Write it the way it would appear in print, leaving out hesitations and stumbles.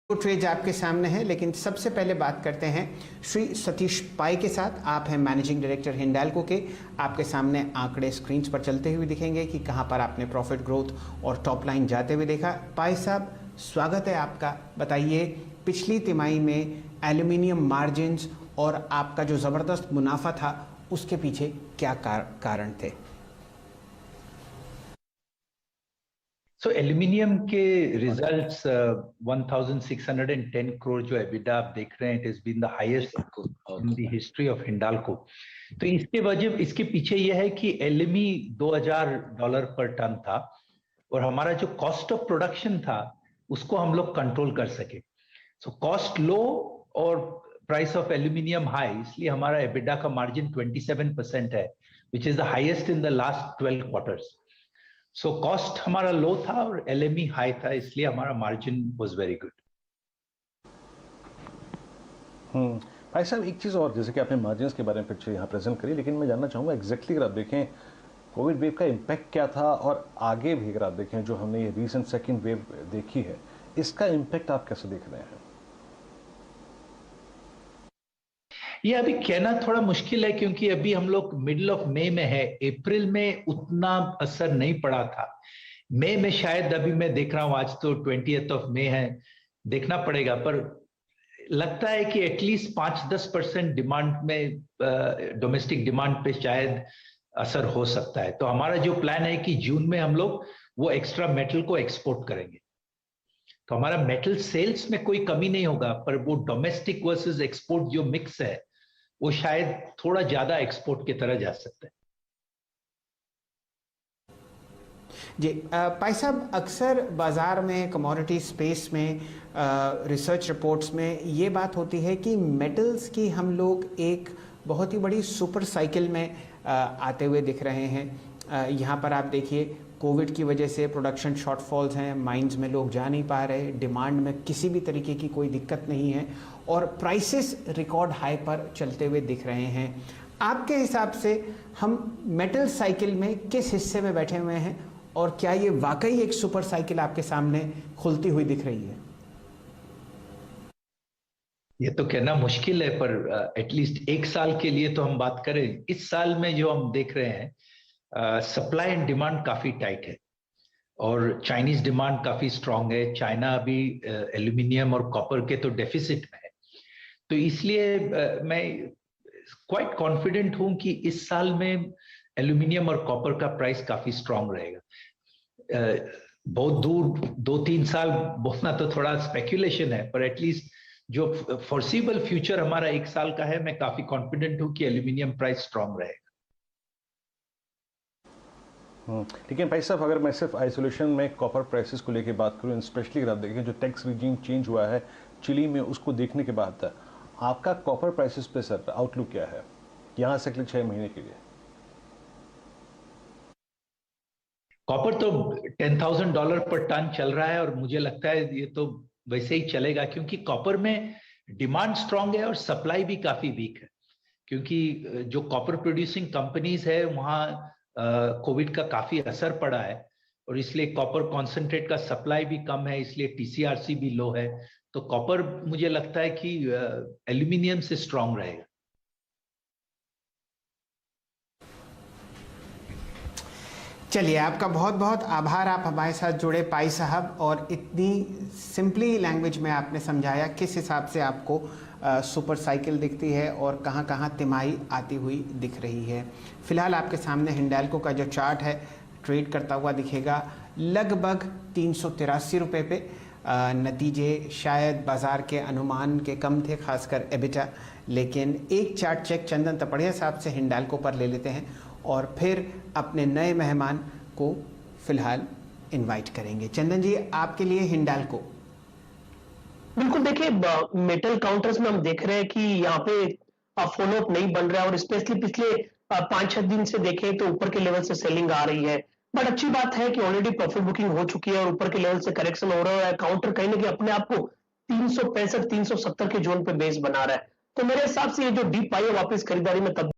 Trades आपके सामने हैं, लेकिन सबसे पहले बात करते हैं श्री सतीश pai के साथ। आप हैं मैनेजिंग डायरेक्टर हिंडाल्को के। आपके सामने आंकड़े स्क्रीन पर चलते हुए दिखेंगे कि कहां पर आपने प्रॉफिट ग्रोथ और टॉप लाइन जाते हुए देखा। pai साहब, स्वागत है आपका। बताइए, पिछली तिमाही में एल्यूमिनियम मार्जिन्स और आपका जो ज़बरदस्त मुनाफा था उसके पीछे क्या कारण थे? सो एल्यूमिनियम के रिजल्ट्स 1610 करोड़ जो एबिटा आप देख रहे हैं, it is been the highest in the history of Hindalco. तो इसके पीछे यह है कि एलएमई $2000 पर टन था और हमारा जो कॉस्ट ऑफ प्रोडक्शन था उसको हम लोग कंट्रोल कर सके। सो कॉस्ट लो और प्राइस ऑफ एल्यूमिनियम हाई, इसलिए हमारा एबिटा का मार्जिन 27% है, which is the highest in the last 12 quarters. So cost हमारा लो था और एलएमई हाई था, इसलिए हमारा मार्जिन वाज वेरी गुड। भाई साहब, एक चीज़ और, जैसे कि आपने मार्जिन्स के बारे में पिक्चर यहाँ प्रेजेंट करी, लेकिन मैं जानना चाहूँगा एग्जैक्टली अगर आप देखें कोविड वेव का इम्पैक्ट क्या था और आगे भी अगर आप देखें जो हमने ये रीसेंट सेकेंड वेव देखी है, इसका इम्पैक्ट आप कैसे देख रहे हैं? ये अभी कहना थोड़ा मुश्किल है क्योंकि अभी हम लोग मिडिल ऑफ मई में है। अप्रैल में उतना असर नहीं पड़ा था। मई में शायद, अभी मैं देख रहा हूं आज तो 20th ऑफ मई है, देखना पड़ेगा, पर लगता है कि एटलीस्ट 5-10% डिमांड में, डोमेस्टिक डिमांड पे शायद असर हो सकता है। तो हमारा जो प्लान है कि जून में हम लोग वो एक्स्ट्रा मेटल को एक्सपोर्ट करेंगे, तो हमारा मेटल सेल्स में कोई कमी नहीं होगा, पर वो डोमेस्टिक वर्सेस एक्सपोर्ट जो मिक्स है वो शायद थोड़ा ज्यादा एक्सपोर्ट की तरह जा सकता है। जी pai साहब, अक्सर बाज़ार में, कमोडिटी स्पेस में, रिसर्च रिपोर्ट्स में ये बात होती है कि मेटल्स की हम लोग एक बहुत ही बड़ी सुपर साइकिल में आते हुए दिख रहे हैं। यहाँ पर आप देखिए, कोविड की वजह से प्रोडक्शन शॉर्टफॉल्स हैं, माइंस में लोग जा नहीं पा रहे, डिमांड में किसी भी तरीके की कोई दिक्कत नहीं है और प्राइसेस रिकॉर्ड हाई पर चलते हुए दिख रहे हैं। आपके हिसाब से हम मेटल साइकिल में किस हिस्से में बैठे हुए हैं और क्या ये वाकई एक सुपर साइकिल आपके सामने खुलती हुई दिख रही है? ये तो कहना मुश्किल है, पर एटलीस्ट एक साल के लिए तो हम बात करें। इस साल में जो हम देख रहे हैं, सप्लाई एंड डिमांड काफी टाइट है और चाइनीज डिमांड काफी स्ट्रांग है। चाइना अभी एल्यूमिनियम और कॉपर के तो डेफिसिट में है, तो इसलिए मैं क्वाइट कॉन्फिडेंट हूं कि इस साल में एल्यूमिनियम और कॉपर का प्राइस काफी स्ट्रांग रहेगा। बहुत दूर 2-3 साल बोलना तो थोड़ा स्पेक्यूलेशन है, पर एटलीस्ट जो फॉरसीबल फ्यूचर हमारा एक साल का है, मैं काफी कॉन्फिडेंट हूं कि एल्यूमिनियम प्राइस स्ट्रांग रहेगा। लेकिन भाई साहब, अगर मैं सिर्फ आइसोलेशन में कॉपर प्राइसेस को लेकर बात करूं, स्पेशली अगर आप देखें जो टैक्स रिजीम चेंज हुआ है चिली में, उसको देखने के बाद आपका कॉपर प्राइसेस पे सर आउटलुक क्या है यहाँ से अगले 6 महीने के लिए? कॉपर तो $10,000 पर टन चल रहा है और मुझे लगता है ये तो वैसे ही चलेगा, क्योंकि कॉपर में डिमांड स्ट्रांग है और सप्लाई भी काफी वीक है, क्योंकि जो कॉपर प्रोड्यूसिंग कंपनीज है वहां कोविड का काफी असर पड़ा है और इसलिए कॉपर कॉन्सेंट्रेट का सप्लाई भी कम है, इसलिए टीसीआरसी भी लो है। तो कॉपर मुझे लगता है कि एल्यूमिनियम से स्ट्रांग रहेगा। चलिए, आपका बहुत बहुत आभार, आप हमारे साथ जुड़े pai साहब, और इतनी सिंपली लैंग्वेज में आपने समझाया किस हिसाब से आपको सुपर साइकिल दिखती है और कहाँ कहाँ तिमाही आती हुई दिख रही है। फिलहाल आपके सामने हिंडाल्को का जो चार्ट है ट्रेड करता हुआ दिखेगा लगभग 383 रुपये पे। नतीजे शायद बाज़ार के अनुमान के कम थे, खासकर एबिटा, लेकिन एक चार्ट चेक चंदन तपड़िया साहब से हिंडाल्को पर ले लेते हैं और फिर अपने नए मेहमान को फिलहाल इनवाइट करेंगे। चंदन जी, आपके लिए हिंडाल्को। बिल्कुल, देखिए मेटल काउंटर्स में हम देख रहे हैं कि यहाँ पे फॉलो अप नहीं बन रहा है और स्पेशली पिछले 5-6 दिन से देखें तो ऊपर के लेवल से सेलिंग आ रही है। बट अच्छी बात है कि ऑलरेडी प्रॉफिट बुकिंग हो चुकी है और ऊपर के लेवल से करेक्शन हो रहा है। काउंटर कहीं ना कहीं अपने आप को 365-370 के जोन पे बेस बना रहा है। तो मेरे हिसाब से ये जो डीप आई है वापस खरीदारी में तब